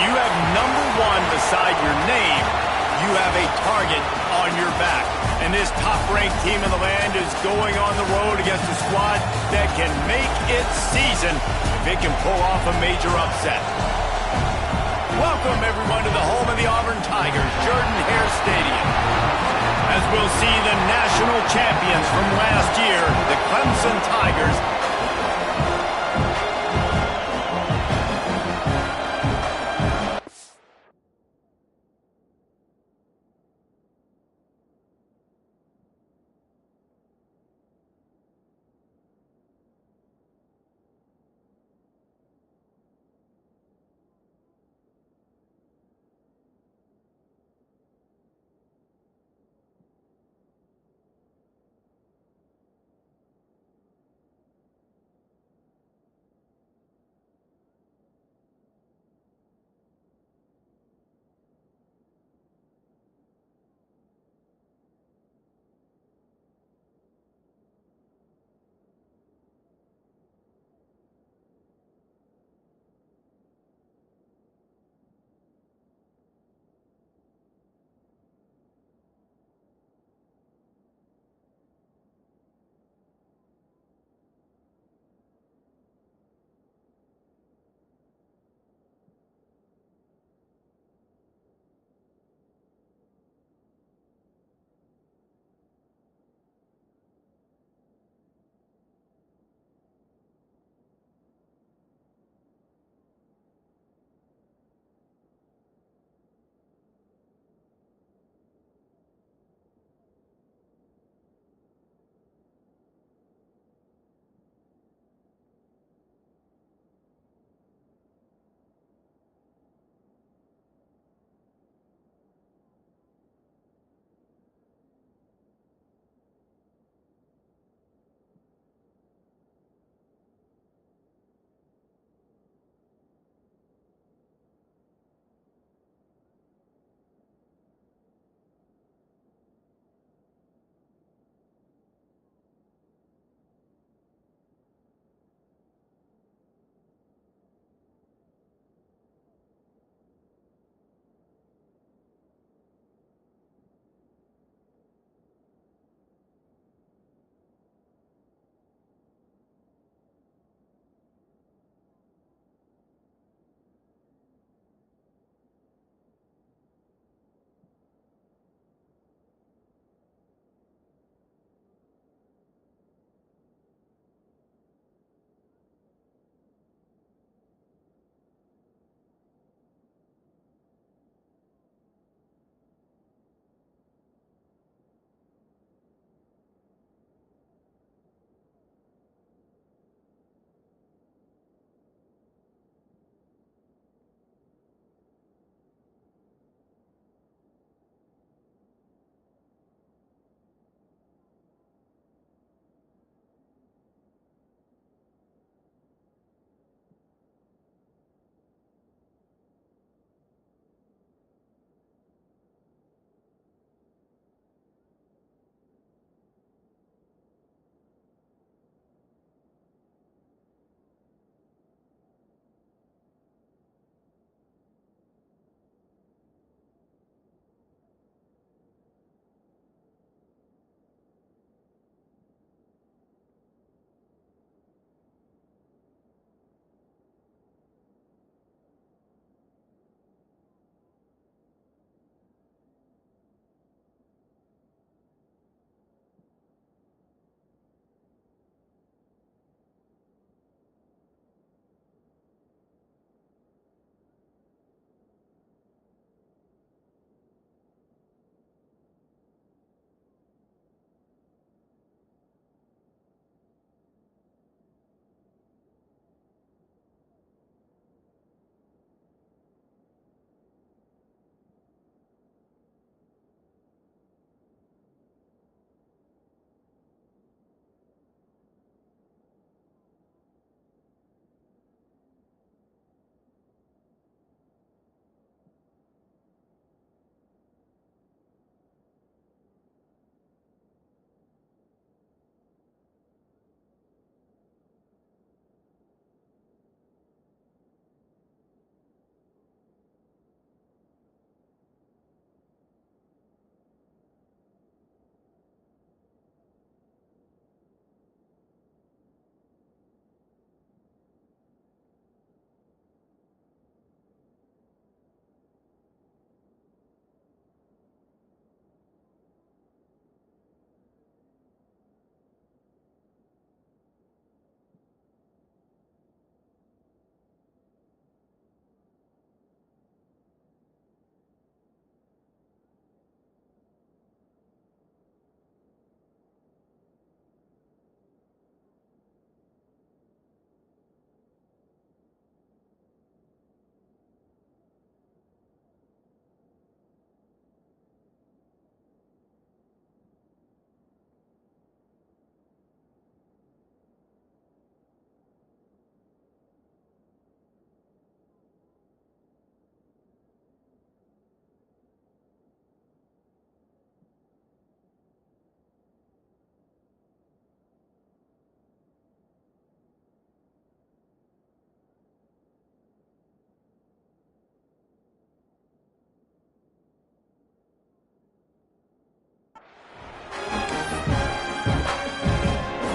you have number 1 beside your name, you have a target on your back. And this top-ranked team in the land is going on the road against a squad that can make its season if it can pull off a major upset. Welcome, everyone, to the home of the Auburn Tigers, Jordan-Hare Stadium. As we'll see the national champions from last year, the Clemson Tigers,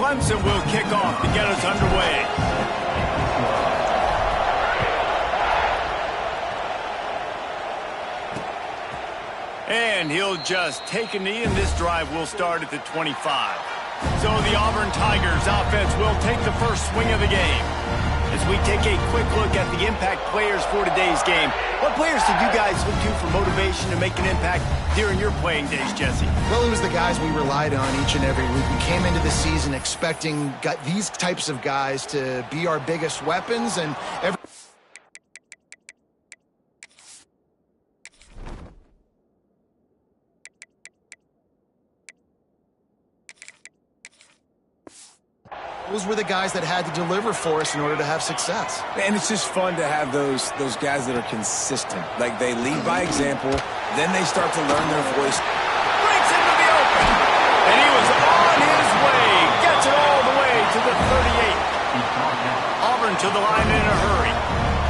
Clemson will kick off to get us underway. And he'll just take a knee, and this drive will start at the 25. So the Auburn Tigers offense will take the first swing of the game. As we take a quick look at the impact players for today's game, what players did you guys look to for motivation to make an impact during your playing days, Jesse? Well, it was the guys we relied on each and every week. We came into the season expecting these types of guys to be our biggest weapons, and those were the guys that had to deliver for us in order to have success. And it's just fun to have those guys that are consistent. Like, they lead by example, then they start to learn their voice. Breaks into the open. And he was on his way. Gets it all the way to the 38. Auburn to the line in a hurry.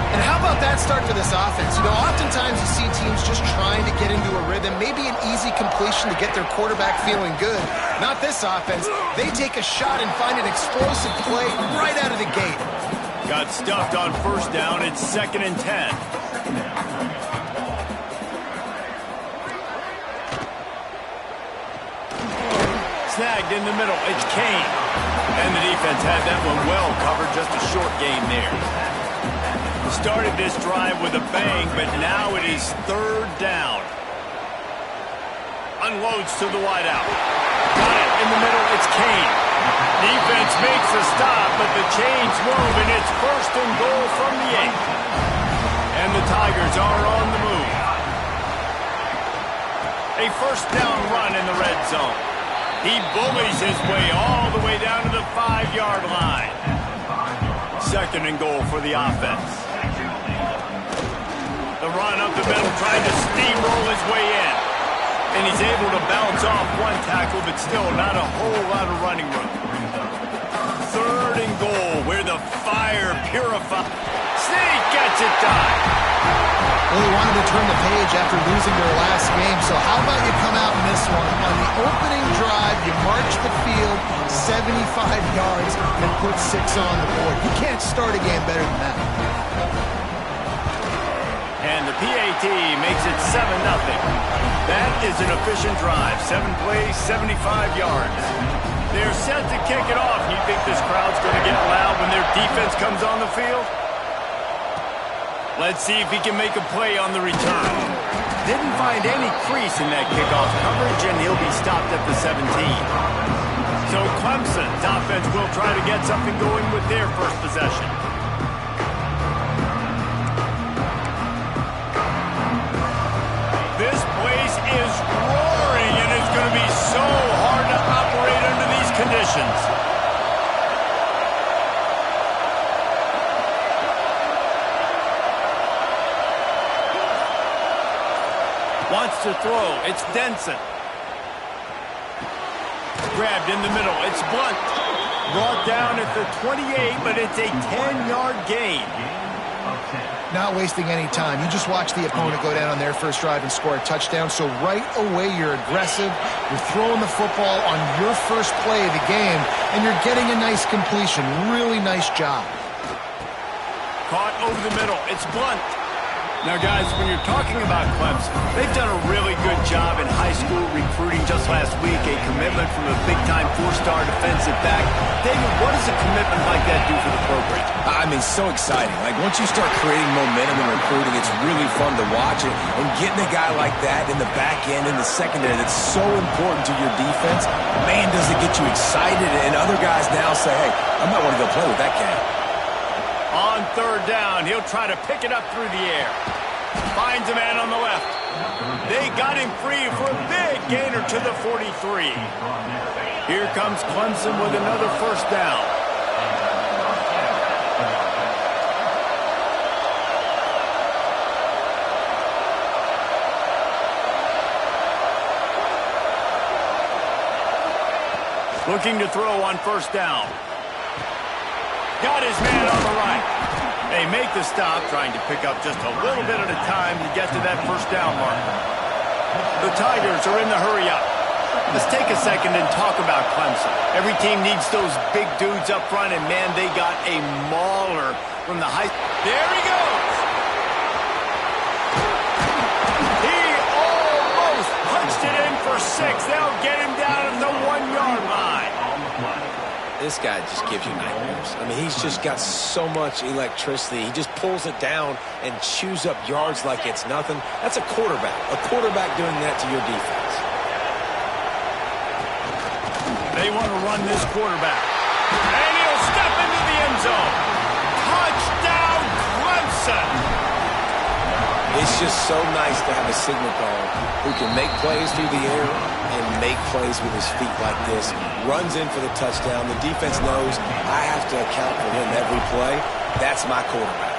And how about that start to this offense? You know, oftentimes you see teams just trying to get into a rhythm, maybe an easy completion to get their quarterback feeling good. Not this offense. They take a shot and find an explosive play right out of the gate. Got stuffed on first down. It's 2nd and 10. Snagged in the middle. It's Kane. And the defense had that one well covered. Just a short gain there. Started this drive with a bang, but now it is 3rd down. Unloads to the wideout. Got it in the middle. It's Kane. Defense makes a stop, but the chains move, and it's 1st and goal from the 8. And the Tigers are on the move. A 1st down run in the red zone. He bullies his way all the way down to the 5-yard line. 2nd and goal for the offense. The run up the middle, trying to steamroll his way in. And he's able to bounce off one tackle, but still not a whole lot of running room. 3rd and goal, where the fire purifies. Sneak gets it done. Well, they wanted to turn the page after losing their last game, so how about you come out in this one? On the opening drive, you march the field 75 yards and put 6 on the board. You can't start a game better than that. And the PAT makes it 7-0. That is an efficient drive. 7 plays, 75 yards. They're set to kick it off. You think this crowd's going to get loud when their defense comes on the field? Let's see if he can make a play on the return. Didn't find any crease in that kickoff coverage, and he'll be stopped at the 17. So Clemson's offense will try to get something going with their first possession. This place is roaring, and it's going to be so hard to operate under these conditions. Wants to throw. It's Denson. Grabbed in the middle. It's Blunt. Brought down at the 28, but it's a 10-yard gain. Not wasting any time. You just watch the opponent go down on their first drive and score a touchdown. So right away, you're aggressive. You're throwing the football on your first play of the game, and you're getting a nice completion. Really nice job. Caught over the middle. It's Blunt. Now, guys, when you're talking about Clemson, they've done a really good job in high school recruiting. Just last week, a commitment from a big-time 4-star defensive back. David, what does a commitment like that do for the program? I mean, so exciting. Like, once you start creating momentum in recruiting, it's really fun to watch it. And getting a guy like that in the back end, in the secondary, that's so important to your defense, man, does it get you excited. And other guys now say, hey, I might want to go play with that cat. On 3rd down, he'll try to pick it up through the air. Finds a man on the left. They got him free for a big gainer to the 43. Here comes Clemson with another 1st down. Looking to throw on 1st down. Got his man on the right. They make the stop, trying to pick up just a little bit at a time to get to that 1st down mark. The Tigers are in the hurry up. Let's take a second and talk about Clemson. Every team needs those big dudes up front, and man, they got a mauler from the high. There he goes. He almost punched it in for 6. They'll get him down at the 1-yard line. This guy just gives you nightmares. I mean, he's just got so much electricity. He just pulls it down and chews up yards like it's nothing. That's a quarterback. A quarterback doing that to your defense. They want to run this quarterback. And he'll step into the end zone. Touchdown, Clemson! It's just so nice to have a signal caller who can make plays through the air and make plays with his feet like this. Runs in for the touchdown. The defense knows I have to account for him every play. That's my quarterback.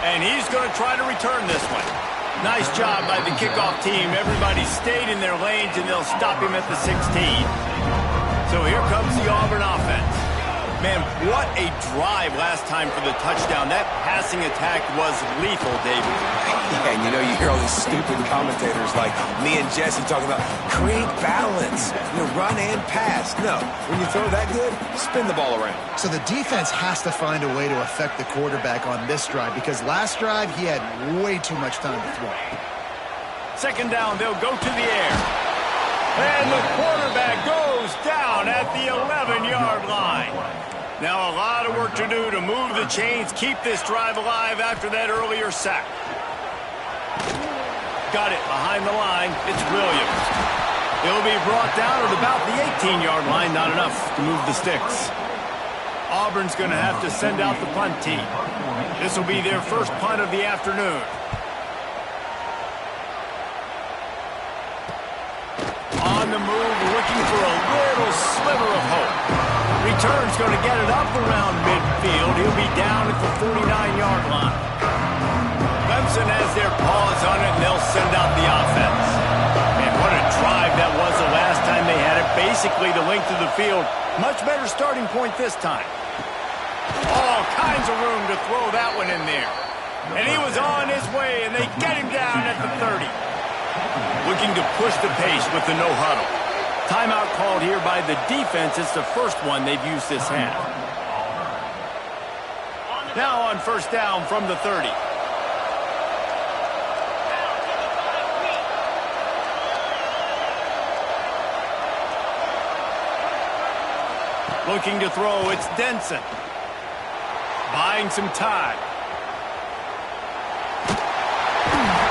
And he's going to try to return this one. Nice job by the kickoff team. Everybody stayed in their lanes, and they'll stop him at the 16. So here comes the Auburn offense. Man, what a drive last time for the touchdown. That passing attack was lethal, David. Yeah, and you hear all these stupid commentators like me and Jesse talking about create balance, run and pass. No, when you throw that good, spin the ball around. So the defense has to find a way to affect the quarterback on this drive because last drive he had way too much time to throw. Second down, they'll go to the air. And the quarterback goes down at the 11-yard line. Now a lot of work to do to move the chains, keep this drive alive after that earlier sack. Got it behind the line. It's Williams. He'll be brought down at about the 18-yard line. Not enough to move the sticks. Auburn's going to have to send out the punt team. This will be their first punt of the afternoon. On the move, looking for a little sliver of hope. Return's going to get it up around midfield. He'll be down at the 49-yard line. Clemson has their paws on it, and they'll send out the offense. And what a drive that was the last time they had it. Basically the length of the field. Much better starting point this time. All kinds of room to throw that one in there. And he was on his way, and they get him down at the 30. Looking to push the pace with the no huddle. Timeout called here by the defense. It's the first one they've used this half. Now on first down from the 30. Looking to throw, it's Denson. Buying some time.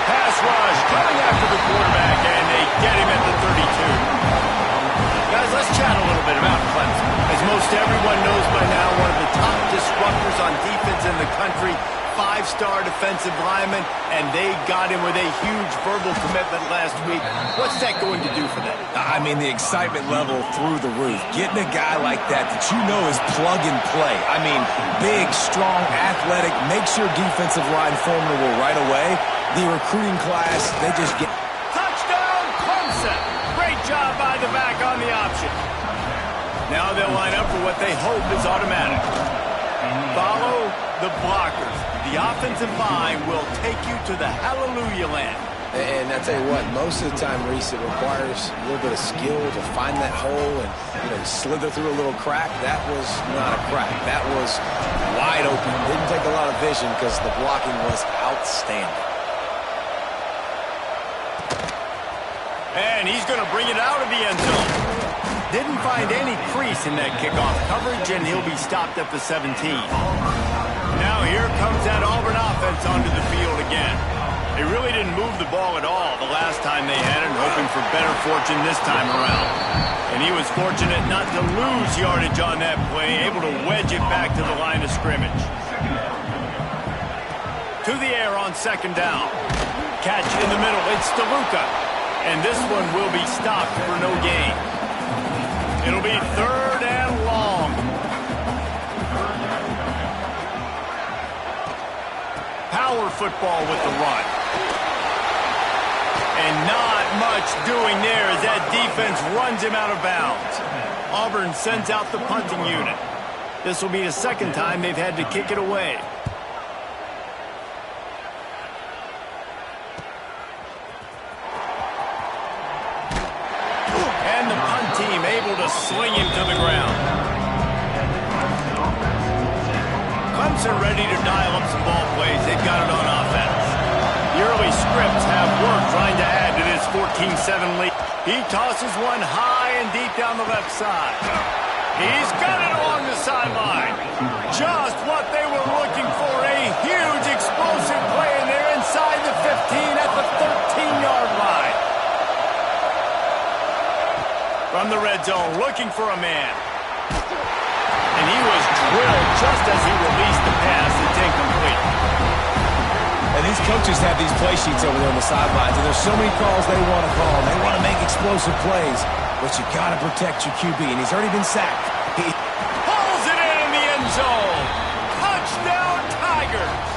Pass rush, coming after the quarterback, and they get him at the 32. Guys, let's chat a little bit about Clemson. As most everyone knows by now, one of the top disruptors on defense in the country, 5-star defensive lineman, and they got him with a huge verbal commitment last week. What's that going to do for them? I mean, the excitement level through the roof. Getting a guy like that you know is plug and play. I mean, big, strong, athletic, makes your defensive line formidable right away. The recruiting class, they just get... Touchdown, Clemson! Great job by the back on the option. Now they'll line up for what they hope is automatic. Follow the blockers. The offensive line will take you to the hallelujah land. And I tell you what, most of the time, Reese, it requires a little bit of skill to find that hole and slither through a little crack. That was not a crack. That was wide open. Didn't take a lot of vision because the blocking was outstanding. And he's going to bring it out of the end zone. Didn't find any crease in that kickoff coverage, and he'll be stopped at the 17. Now here comes that Auburn offense onto the field again. They really didn't move the ball at all the last time they had it, hoping for better fortune this time around. And he was fortunate not to lose yardage on that play, able to wedge it back to the line of scrimmage. To the air on second down. Catch in the middle, it's DeLuca. And this one will be stopped for no gain. It'll be third and long. Power football with the run. And not much doing there as that defense runs him out of bounds. Auburn sends out the punting unit. This will be the second time they've had to kick it away. team able to sling him to the ground. Clemson ready to dial up some ball plays. They've got it on offense. The early scripts have worked trying to add to this 14-7 lead. He tosses one high and deep down the left side. He's got it along the sideline. Just what they were looking for. A huge explosive play, and they're inside the 15 at the 13-yard line. From the red zone, looking for a man. And he was drilled just as he released the pass. It's incomplete. And these coaches have these play sheets over there on the sidelines, and there's so many calls they want to call. They want to make explosive plays, but you got to protect your QB, and he's already been sacked. He pulls it in the end zone. Touchdown, Tigers.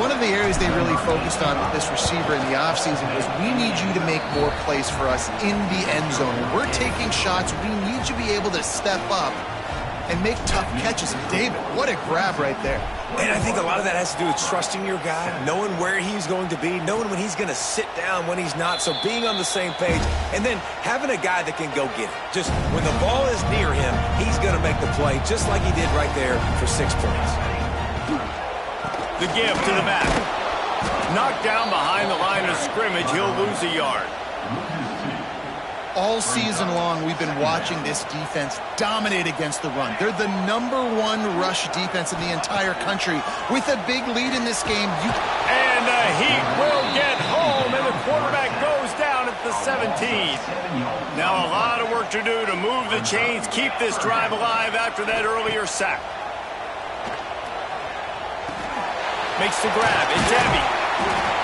One of the areas they really focused on with this receiver in the offseason was we need you to make more plays for us in the end zone. When we're taking shots, we need you to be able to step up and make tough catches. And David, what a grab right there. And I think a lot of that has to do with trusting your guy, knowing where he's going to be, knowing when he's going to sit down, when he's not, so being on the same page, and then having a guy that can go get it. Just when the ball is near him, he's going to make the play, just like he did right there for 6 points. The give to the back. Knocked down behind the line of scrimmage. He'll lose a yard. All season long, we've been watching this defense dominate against the run. They're the #1 rush defense in the entire country. With a big lead in this game, and the Heat will get home, and the quarterback goes down at the 17. Now a lot of work to do to move the chains, keep this drive alive after that earlier sack. Makes the grab. It's heavy.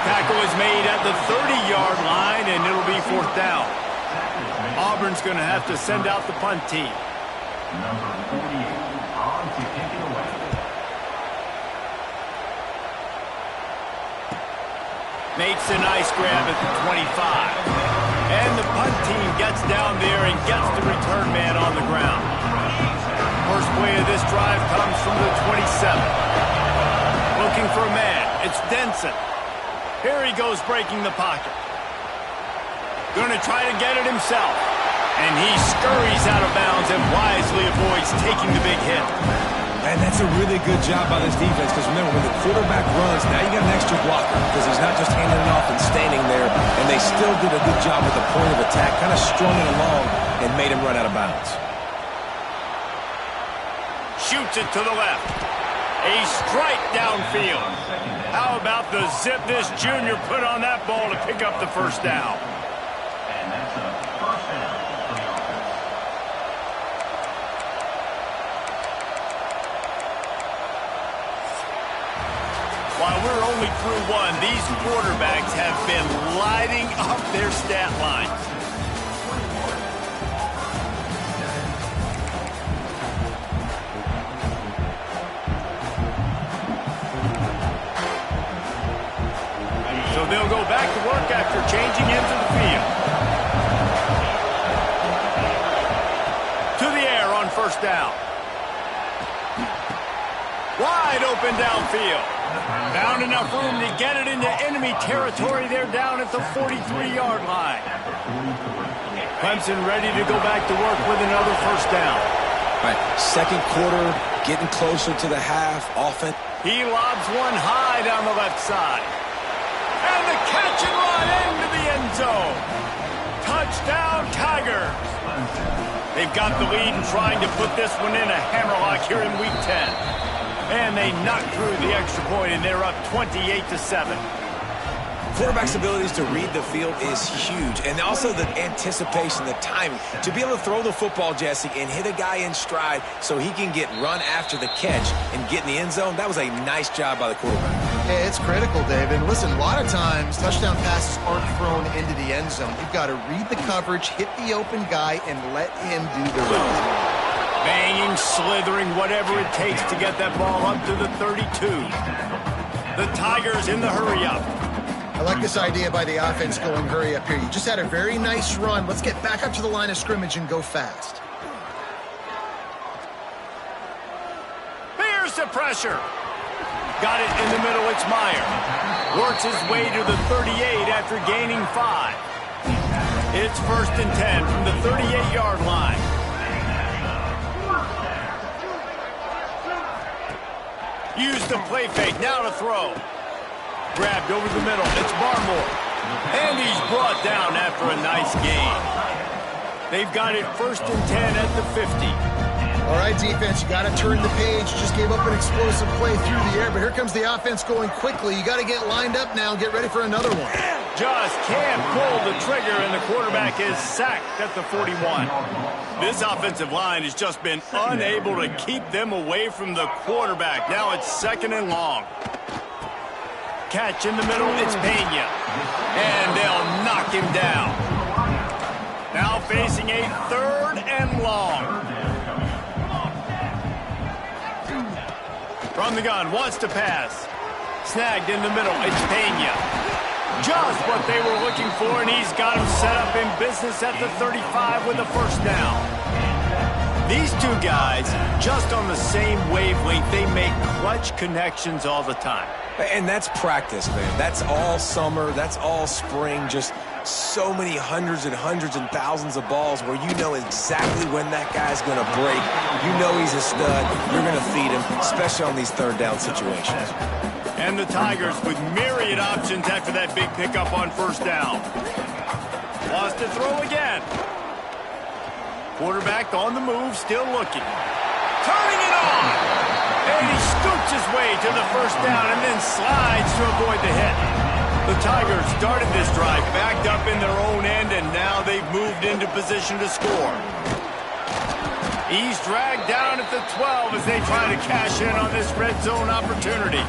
Tackle is made at the 30-yard line, and it'll be 4th down. Auburn's going to have to send out the punt team. Number 48 on to kick it away. Makes a nice grab at the 25. And the punt team gets down there and gets the return man on the ground. First play of this drive comes from the 27. Looking for a man. It's Denson. Here he goes breaking the pocket. Going to try to get it himself. And he scurries out of bounds and wisely avoids taking the big hit. And that's a really good job by this defense, because remember, when the quarterback runs, now you got an extra blocker, because he's not just handing it off and standing there, and they still did a good job at the point of attack, kind of strung it along and made him run out of bounds. Shoots it to the left. A strike downfield. How about the zip this junior put on that ball to pick up the first down? And that's a first down for the offense. While we're only through one, these quarterbacks have been lighting up their stat lines. So they'll go back to work after changing into the field. To the air on first down. Wide open downfield. Found enough room to get it into enemy territory. They're down at the 43-yard line. Clemson ready to go back to work with another first down. All right, second quarter, getting closer to the half. Offense. He lobs one high down the left side. And the catch and run into the end zone. Touchdown, Tigers. They've got the lead and trying to put this one in a hammerlock here in Week 10. And they knock through the extra point, and they're up 28-7. Quarterback's abilities to read the field is huge, and also the anticipation, the timing. To be able to throw the football, Jesse, and hit a guy in stride so he can get run after the catch and get in the end zone, that was a nice job by the quarterback. Yeah, it's critical, David. And listen, a lot of times touchdown passes aren't thrown into the end zone. You've got to read the coverage, hit the open guy, and let him do the rest. Banging, slithering, whatever it takes to get that ball up to the 32. The Tigers in the hurry-up. I like this idea by the offense going hurry up here. You just had a very nice run. Let's get back up to the line of scrimmage and go fast. Here's the pressure. Got it in the middle. It's Meyer. Works his way to the 38 after gaining 5. It's 1st and 10 from the 38-yard line. Use the play fake, now to throw. Grabbed over the middle, it's Barmore. And he's brought down after a nice gain. They've got it 1st and 10 at the 50. All right, defense, you got to turn the page. Just gave up an explosive play through the air, but here comes the offense going quickly. You got to get lined up now and get ready for another one. Just can't pull the trigger, and the quarterback is sacked at the 41. This offensive line has just been unable to keep them away from the quarterback. Now it's 2nd and long. Catch in the middle, it's Pena. And they'll knock him down. Now facing a 3rd and long. From the gun, wants to pass. Snagged in the middle, it's Pena. Just what they were looking for, and he's got him set up in business at the 35 with a 1st down. These two guys, just on the same wavelength, they make clutch connections all the time. And that's practice, man. That's all summer. That's all spring. Just so many hundreds and thousands of balls where you know exactly when that guy's going to break. You know he's a stud. You're going to feed him, especially on these 3rd down situations. And the Tigers with myriad options after that big pickup on 1st down. Lost to throw again. Quarterback on the move, still looking. Turning it on! And he scoots his way to the 1st down and then slides to avoid the hit. The Tigers started this drive backed up in their own end, and now they've moved into position to score. He's dragged down at the 12 as they try to cash in on this red zone opportunity.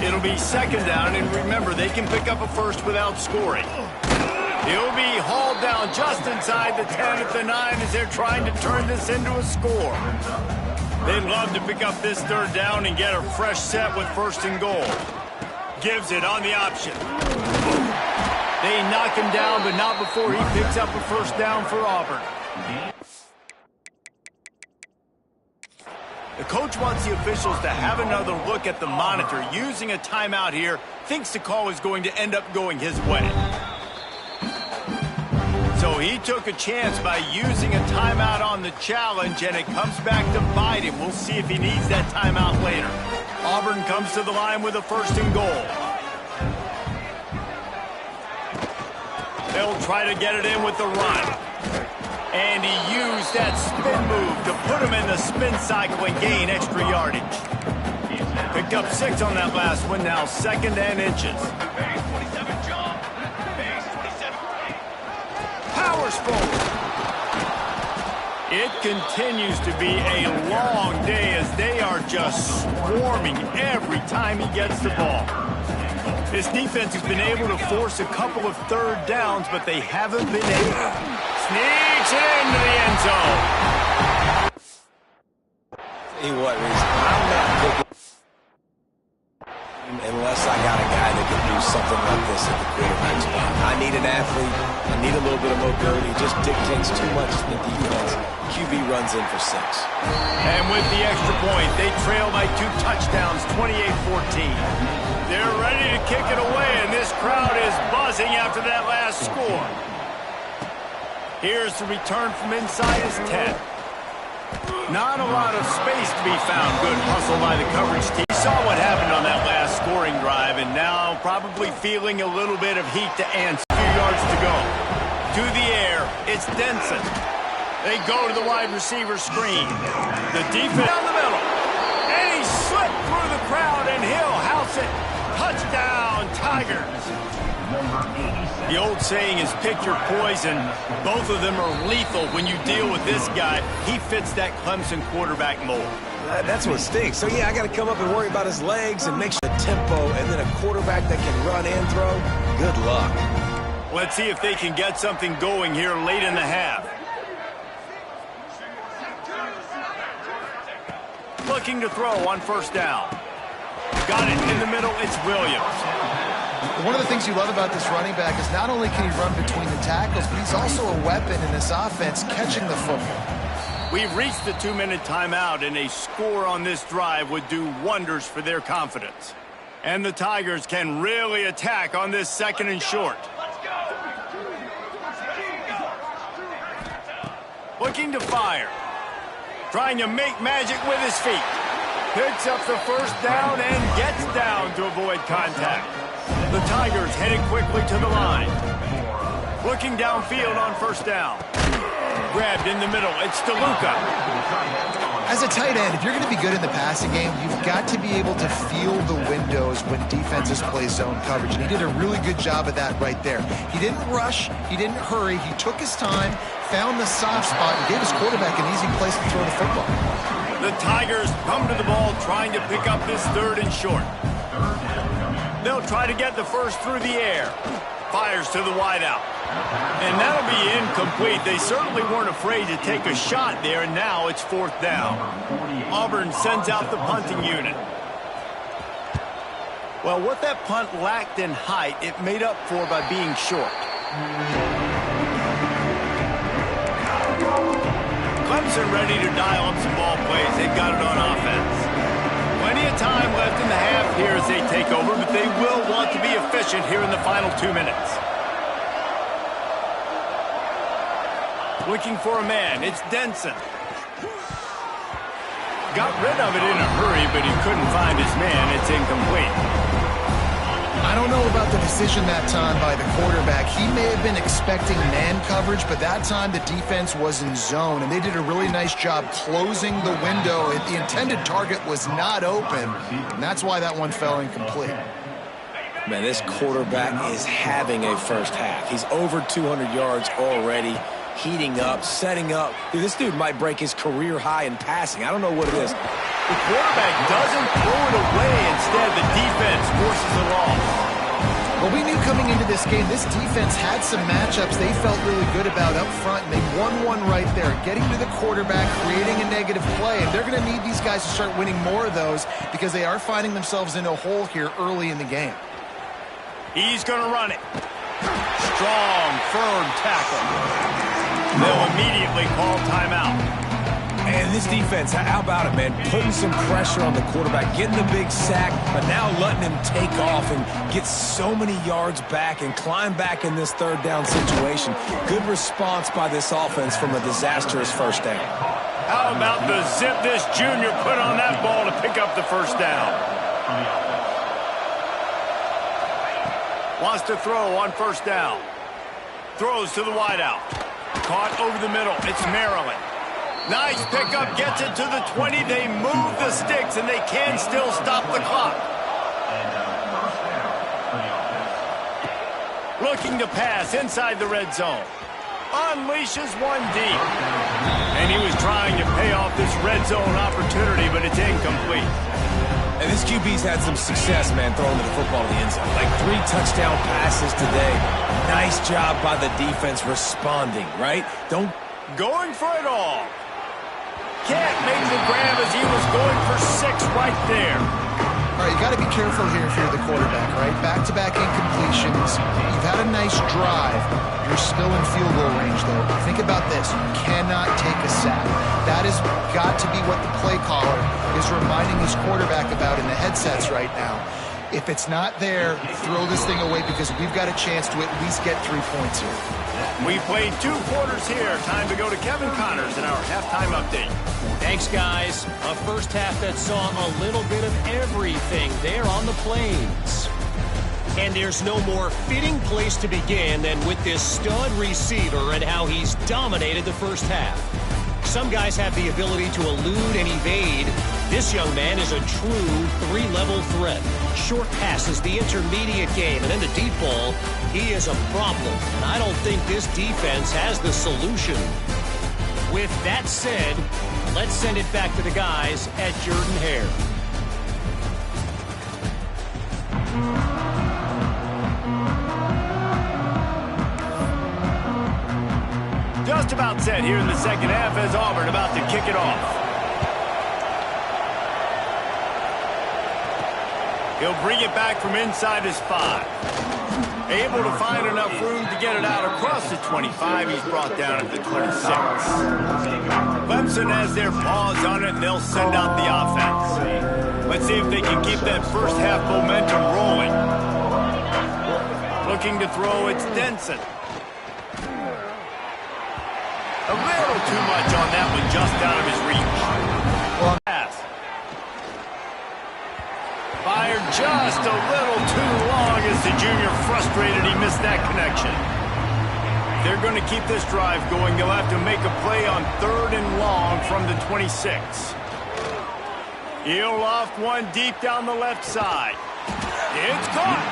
It'll be 2nd down, and remember, they can pick up a 1st without scoring. He'll be hauled down just inside the 10 at the 9 as they're trying to turn this into a score. They'd love to pick up this 3rd down and get a fresh set with 1st and goal. Gives it on the option. They knock him down, but not before he picks up a 1st down for Auburn. The coach wants the officials to have another look at the monitor. Using a timeout here, thinks the call is going to end up going his way. So he took a chance by using a timeout on the challenge, and it comes back to bite him. We'll see if he needs that timeout later. Auburn comes to the line with a 1st and goal. They'll try to get it in with the run. And he used that spin move to put him in the spin cycle and gain extra yardage. Picked up 6 on that last one, now 2nd and inches. Powers forward. It continues to be a long day as they are just swarming every time he gets the ball. This defense has been able to force a couple of 3rd downs, but they haven't been able. Sneaks into the end zone. Tell you what, Reese, I'm not picking unless I got a guy that can do something like this at the quarterback spot. I need an athlete. I need a little bit of mobility. It just dictates too much in the defense. QB runs in for 6. And with the extra point, they trail by 2 touchdowns, 28-14. They're ready to kick it away, and this crowd is buzzing after that last score. Here's the return from inside his 10. Not a lot of space to be found. Good hustle by the coverage team. Saw what happened on that last scoring drive, and now probably feeling a little bit of heat to answer. A few yards to go. To the air, it's Denson. They go to the wide receiver screen. The defense down the middle. And he slipped through the crowd, and he'll house it. Touchdown, Tigers. The old saying is pick your poison. Both of them are lethal when you deal with this guy. He fits that Clemson quarterback mold. That's what stinks. So, yeah, I got to come up and worry about his legs and make sure the tempo, and then a quarterback that can run and throw. Good luck. Let's see if they can get something going here late in the half. Looking to throw on 1st down. Got it in the middle. It's Williams. One of the things you love about this running back is not only can he run between the tackles, but he's also a weapon in this offense catching the football. We've reached the 2-minute timeout, and a score on this drive would do wonders for their confidence. And the Tigers can really attack on this 2nd and short. Looking to fire. Trying to make magic with his feet. Picks up the first down and gets down to avoid contact. The Tigers headed quickly to the line. Looking downfield on first down. Grabbed in the middle. It's DeLuca. As a tight end, if you're going to be good in the passing game, you've got to be able to feel the windows when defenses play zone coverage. And he did a really good job of that right there. He didn't rush. He didn't hurry. He took his time, found the soft spot, and gave his quarterback an easy place to throw the football. The Tigers come to the ball trying to pick up this 3rd and short. They'll try to get the first through the air. Fires to the wideout. And that'll be incomplete. They certainly weren't afraid to take a shot there, and now it's 4th down. Auburn sends out the punting unit. Well, what that punt lacked in height, it made up for by being short. Clemson ready to dial up some ball plays. They've got it on offense. Plenty of time left in the half here as they take over, but they will want to be efficient here in the final 2 minutes. Looking for a man. It's Denson. Got rid of it in a hurry, but he couldn't find his man. It's incomplete. I don't know about the decision that time by the quarterback. He may have been expecting man coverage, but that time the defense was in zone, and they did a really nice job closing the window. The intended target was not open, and that's why that one fell incomplete. Man, this quarterback is having a first half. He's over 200 yards already, heating up, setting up. Dude, this dude might break his career high in passing. I don't know what it is. The quarterback doesn't throw it away. Instead, the defense forces it off. Well, we knew coming into this game, this defense had some matchups they felt really good about up front, and they won one right there, getting to the quarterback, creating a negative play, and they're going to need these guys to start winning more of those because they are finding themselves in a hole here early in the game. He's going to run it. Strong, firm tackle. They'll immediately call timeout. And this defense, how about it, man? Putting some pressure on the quarterback, getting the big sack, but now letting him take off and get so many yards back and climb back in this 3rd down situation. Good response by this offense from a disastrous first down. How about the zip this junior put on that ball to pick up the first down? Wants to throw on first down. Throws to the wideout. Caught over the middle. It's Maryland. Nice pickup. Gets it to the 20. They move the sticks, and they can still stop the clock. Looking to pass inside the red zone. Unleashes one deep. And he was trying to pay off this red zone opportunity, but it's incomplete. And this QB's had some success, man, throwing the football to the end zone. Like 3 touchdown passes today. Nice job by the defense responding, right? Going for it all. Can't make the grab as he was going for 6 right there. All right, you got to be careful here if you're the quarterback, right? Back-to-back incompletions. You've had a nice drive. You're still in field goal range, though. Think about this. You cannot take a sack. That has got to be what the play caller is reminding his quarterback about in the headsets right now. If it's not there, throw this thing away because we've got a chance to at least get 3 points here. We played 2 quarters here. Time to go to Kevin Connors in our halftime update. Thanks, guys. A first half that saw a little bit of everything there on the Plains. And there's no more fitting place to begin than with this stud receiver and how he's dominated the first half. Some guys have the ability to elude and evade. This young man is a true 3-level threat. Short passes, the intermediate game, and then the deep ball. He is a problem, and I don't think this defense has the solution. With that said, let's send it back to the guys at Jordan-Hare. Just about set here in the second half as Auburn about to kick it off. He'll bring it back from inside his 5. Able to find enough room to get it out across the 25. He's brought down at the 26. Clemson has their paws on it, and they'll send out the offense. Let's see if they can keep that first half momentum rolling. Looking to throw, it's Denson. A little too much on that one, just out of his reach. Well, pass. Fired just a little too long as the junior frustrated he missed that connection. They're going to keep this drive going. They'll have to make a play on 3rd and long from the 26. He'll loft one deep down the left side. It's caught.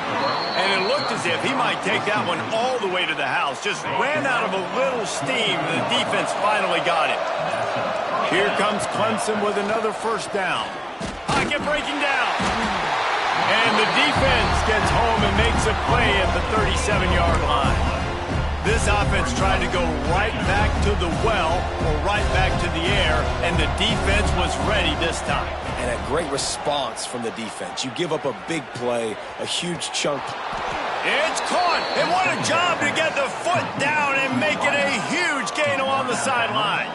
And it looked as if he might take that one all the way to the house. Just ran out of a little steam. The defense finally got it. Here comes Clemson with another first down. Pocket breaking down. And the defense gets home and makes a play at the 37-yard line. This offense tried to go right back to the well or right back to the air, and the defense was ready this time. And a great response from the defense. You give up a big play, a huge chunk. It's caught, and what a job to get the foot down and make it a huge gain along the sideline.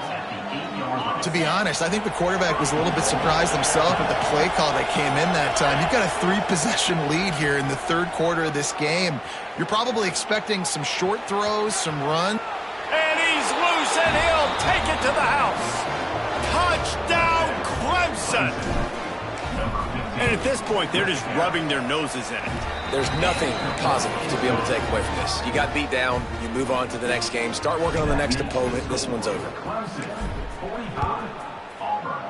to be honest, I think the quarterback was a little bit surprised himself at the play call that came in that time. You've got a 3-possession lead here in the 3rd quarter of this game. You're probably expecting some short throws, some run. And he's loose, and he'll take it to the house. Touchdown, Clemson. And at this point, they're just rubbing their noses in it. There's nothing positive to be able to take away from this. You got beat down, you move on to the next game, start working on the next opponent. This one's over. Clemson 45, Auburn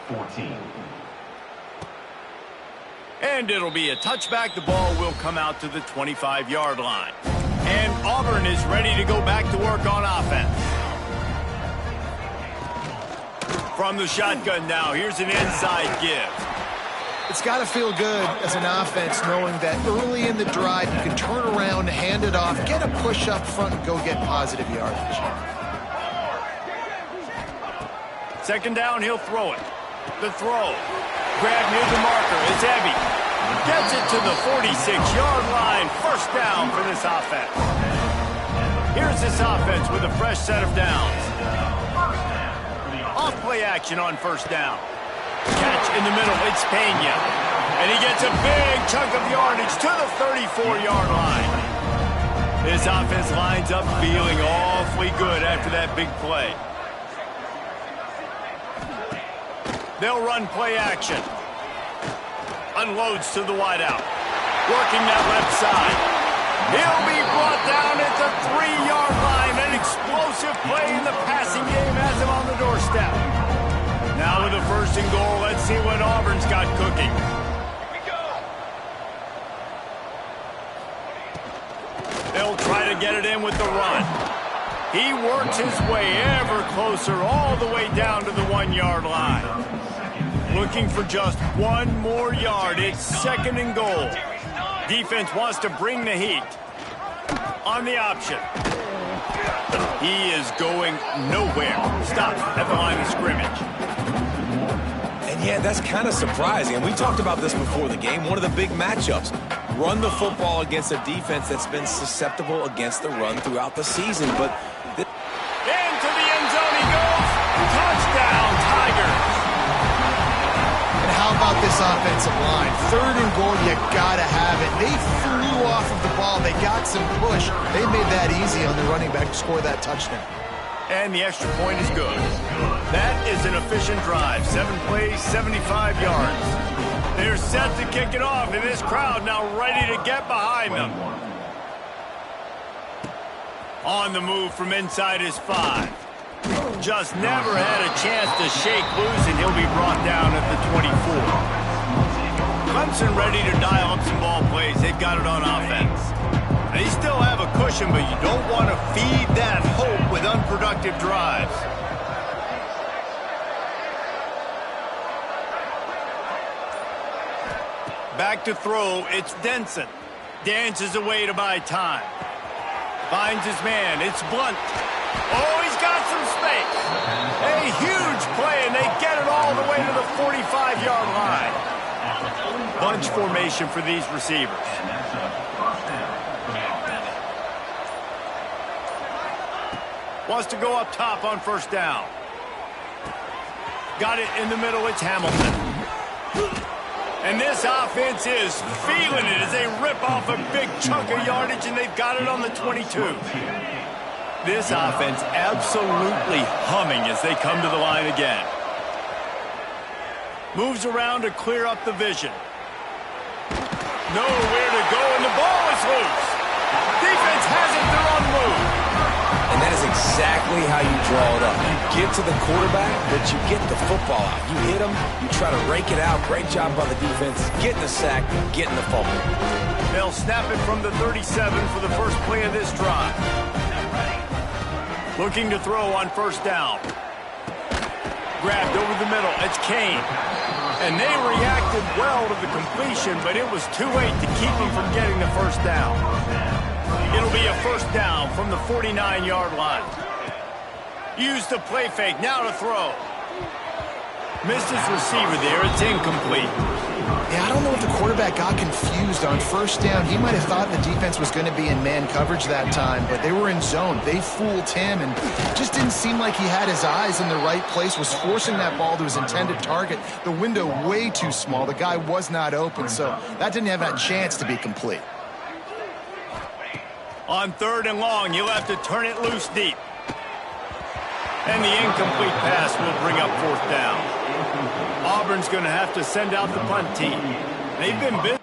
14. And it'll be a touchback. The ball will come out to the 25-yard line. And Auburn is ready to go back to work on offense. From the shotgun now, here's an inside give. It's got to feel good as an offense knowing that early in the drive you can turn around, hand it off, get a push up front, and go get positive yardage. Second down, he'll throw it. The throw. Grab near the marker. It's Ebby. Gets it to the 46-yard line. First down for this offense. Here's this offense with a fresh set of downs. Off play action on first down. Catch in the middle, it's Pena. And he gets a big chunk of yardage to the 34-yard line. This offense lines up feeling awfully good after that big play. They'll run play action. Unloads to the wideout. Working that left side. He'll be brought down at the 3-yard line. An explosive play in the passing game has him on the doorstep. Now with a 1st and goal, let's see what Auburn's got cooking. They'll try to get it in with the run. He works his way ever closer all the way down to the 1-yard line. Looking for just one more yard. It's 2nd and goal. Defense wants to bring the heat. On the option. He is going nowhere. Stops at the line of scrimmage. And yeah, that's kind of surprising. And we talked about this before the game. One of the big matchups. Run the football against a defense that's been susceptible against the run throughout the season. But into the end zone he goes. Touchdown, Tigers. And how about this offensive line? 3rd and goal, you got to have it. They flew off of the ball. They got some push. They made that easy on the running back to score that touchdown. And the extra point is good. That is an efficient drive. 7 plays, 75 yards. They're set to kick it off, and this crowd now ready to get behind them. On the move from inside his 5. Just never had a chance to shake loose, and he'll be brought down at the 24. Clemson ready to dial up some ball plays. They've got it on offense. They still have a cushion, but you don't want to feed that hope with unproductive drives. Back to throw, it's Denson. Dances away to buy time. Finds his man, it's Blunt. Oh, he's got some space. A huge play, and they get it all the way to the 45-yard line. Bunch formation for these receivers. Wants to go up top on first down. Got it in the middle, it's Hamilton. And this offense is feeling it as they rip off a big chunk of yardage, and they've got it on the 22. This offense absolutely humming as they come to the line again. Moves around to clear up the vision. Nowhere to go, and the ball is loose. Defense has it, they're on the move. And that is exactly how you draw it up. You get to the quarterback, but you get the football out. You hit him, you try to rake it out. Great job by the defense, getting the sack, getting the fumble. They'll snap it from the 37 for the first play of this drive. Looking to throw on first down. Grabbed over the middle. It's Kane. And they reacted well to the completion, but it was too late to keep them from getting the first down. It'll be a first down from the 49-yard line. Use the play fake. Now to throw. Missed his receiver there. It's incomplete. Yeah, I don't know if the quarterback got confused on first down. He might have thought the defense was going to be in man coverage that time, but they were in zone. They fooled him, and it just didn't seem like he had his eyes in the right place, was forcing that ball to his intended target. The window way too small. The guy was not open, so that didn't have that chance to be complete. On third and long, you'll have to turn it loose deep. And the incomplete pass will bring up fourth down. Auburn's going to have to send out the punt team. They've been busy.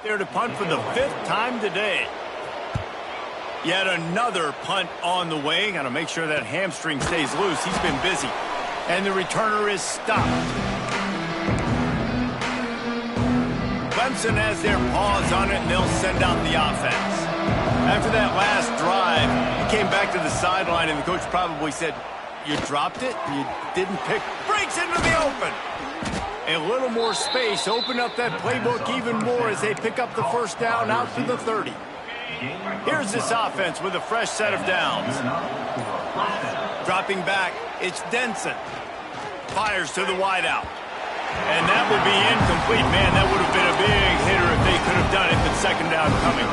There to punt for the fifth time today. Yet another punt on the way. Got to make sure that hamstring stays loose. He's been busy. And the returner is stopped. Clemson has their paws on it, and they'll send out the offense. After that last drive, he came back to the sideline, and the coach probably said, "You dropped it? You didn't pick." Breaks into the open. A little more space, open up that playbook even more as they pick up the first down out to the 30. Here's this offense with a fresh set of downs. Dropping back, it's Denson. Fires to the wideout. And that will be incomplete. Man, that would have been a big hitter if they could have done it, but second down coming.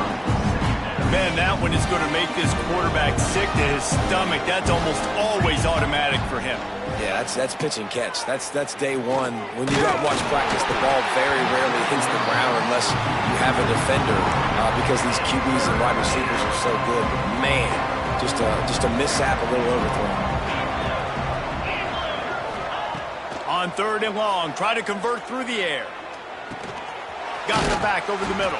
Man, that one is going to make this quarterback sick to his stomach. That's almost always automatic for him. Yeah, that's pitch and catch. That's day one. When you watch practice, the ball very rarely hits the ground unless you have a defender because these QBs and wide receivers are so good. But man, just a mishap, a little overthrow. On third and long, try to convert through the air. Got the back over the middle.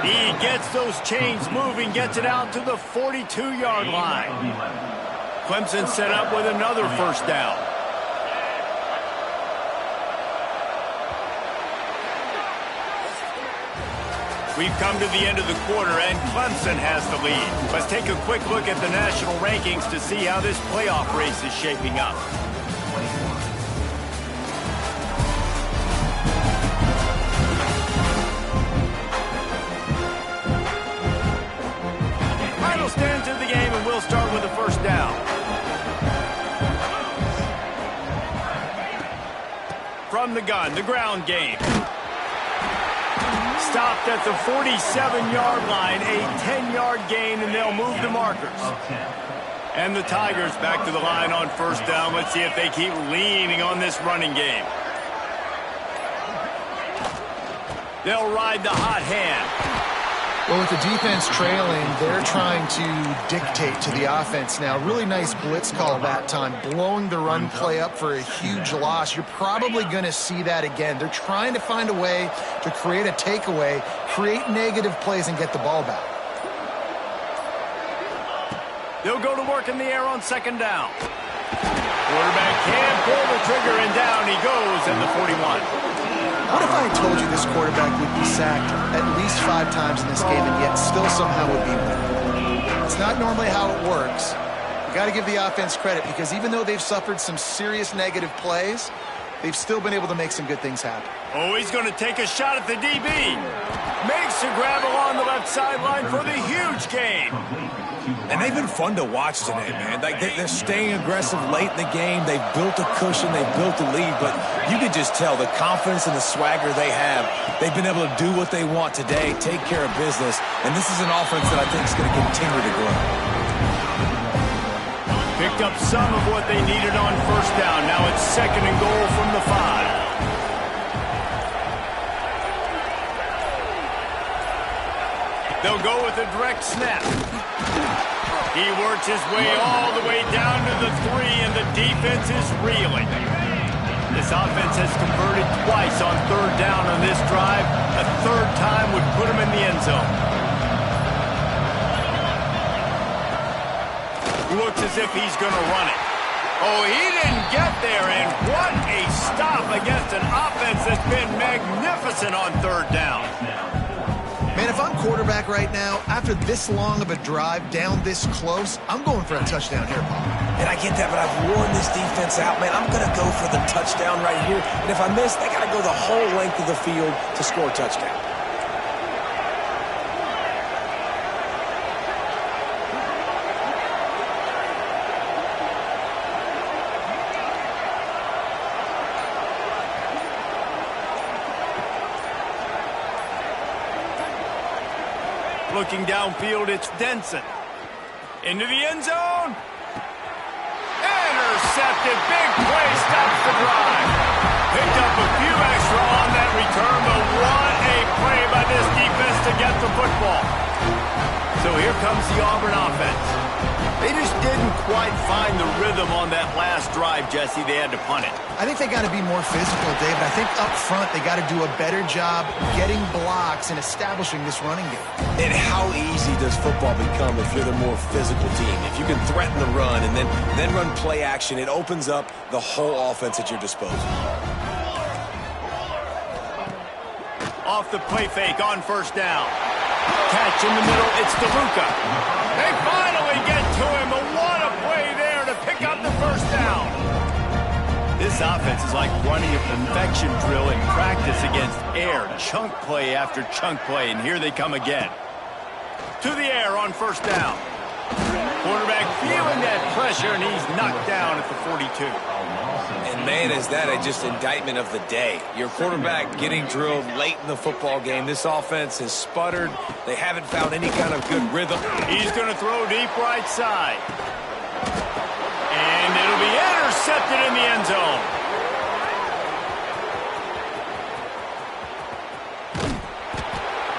He gets those chains moving, gets it out to the 42-yard line. Clemson set up with another first down. We've come to the end of the quarter, and Clemson has the lead. Let's take a quick look at the national rankings to see how this playoff race is shaping up. Final stand to the game, and we'll start with the first down. From the gun, the ground game. Stopped at the 47-yard line, a 10-yard gain, and they'll move the markers. And the Tigers back to the line on first down. Let's see if they keep leaning on this running game. They'll ride the hot hand. Well, with the defense trailing, they're trying to dictate to the offense now. Really nice blitz call that time, blowing the run play up for a huge loss. You're probably going to see that again. They're trying to find a way to create a takeaway, create negative plays, and get the ball back. They'll go to work in the air on second down. Quarterback can't pull the trigger, and down he goes at the 41. What if I had told you this quarterback would be sacked at least 5 times in this game and yet still somehow would be winning? It's not normally how it works. You got to give the offense credit because even though they've suffered some serious negative plays, they've still been able to make some good things happen. Oh, he's going to take a shot at the DB. Makes a grab along the left sideline for the huge gain. And they've been fun to watch today, man. Like they're staying aggressive late in the game. They've built a cushion. They've built a lead. But you can just tell the confidence and the swagger they have. They've been able to do what they want today, take care of business. And this is an offense that I think is going to continue to grow. Picked up some of what they needed on first down. Now it's 2nd and goal from the 5. They'll go with a direct snap. He works his way all the way down to the 3, and the defense is reeling. This offense has converted twice on 3rd down on this drive. A 3rd time would put him in the end zone. Looks as if he's going to run it. Oh, he didn't get there, and what a stop against an offense that's been magnificent on 3rd down. Man, if I'm quarterback right now, after this long of a drive down this close, I'm going for a touchdown here, Paul. And I get that, but I've worn this defense out, man. I'm going to go for the touchdown right here. And if I miss, they got to go the whole length of the field to score a touchdown. Looking downfield, it's Denson. Into the end zone. Intercepted. Big play stops the drive. Picked up a few extra on that return, but what a play by this defense to get the football. So here comes the Auburn offense. They just didn't quite find the rhythm on that last drive, Jesse. They had to punt it. I think they got to be more physical, David. I think up front they got to do a better job getting blocks and establishing this running game. And how easy does football become if you're the more physical team? If you can threaten the run and then run play action, it opens up the whole offense at your disposal. Off the play fake on first down. Catch in the middle, it's DeLuca. They finally get to him, but what a play there to pick up the first down. This offense is like running a perfection drill in practice against air. Chunk play after chunk play, and here they come again. To the air on first down. Quarterback feeling that pressure, and he's knocked down at the 42. And man, is that just indictment of the day. Your quarterback getting drilled late in the football game. This offense has sputtered. They haven't found any kind of good rhythm. He's going to throw deep right side. And it'll be intercepted in the end zone.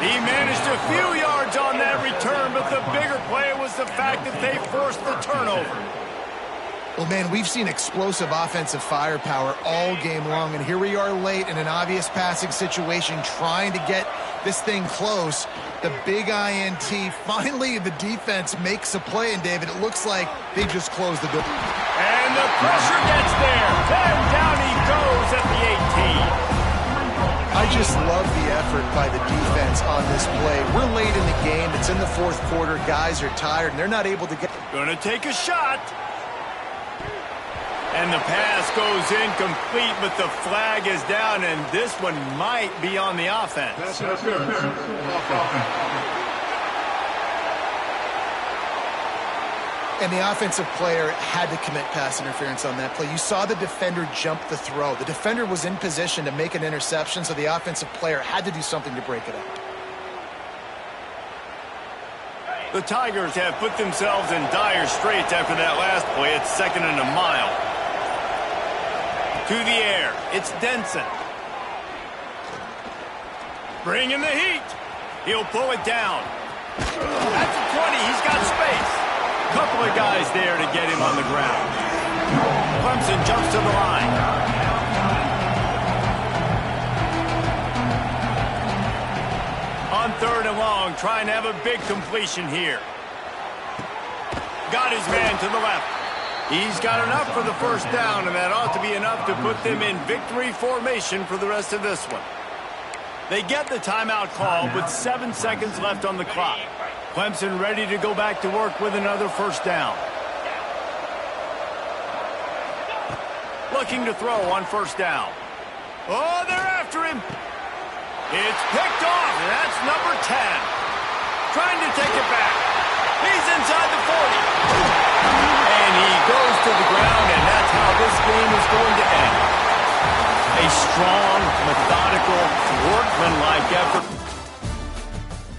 He managed a few yards on that return, but the bigger play was the fact that they forced the turnover. Well, man, we've seen explosive offensive firepower all game long, and here we are late in an obvious passing situation trying to get this thing close. The big INT, finally the defense makes a play, and David, it looks like they just closed the door. And the pressure gets there. Then down he goes at the 18. I just love the effort by the defense on this play. We're late in the game. It's in the 4th quarter. Guys are tired, and they're not able to get... Gonna take a shot. And the pass goes incomplete, but the flag is down, and this one might be on the offense. That's good. And the offensive player had to commit pass interference on that play. You saw the defender jump the throw. The defender was in position to make an interception, so the offensive player had to do something to break it up. The Tigers have put themselves in dire straits after that last play. It's 2nd and a mile. To the air, it's Denson. Bringing the heat. He'll pull it down. At the 20, he's got space. Couple of guys there to get him on the ground. Clemson jumps to the line. On 3rd and long, trying to have a big completion here. Got his man to the left. He's got enough for the first down, and that ought to be enough to put them in victory formation for the rest of this one. They get the timeout call with 7 seconds left on the clock. Clemson ready to go back to work with another first down. looking to throw on first down. Oh, they're after him. It's picked off, and that's number 10. Trying to take it back. He's inside the 40. And he goes to the ground, and that's how this game is going to end. A strong, methodical, workmanlike effort.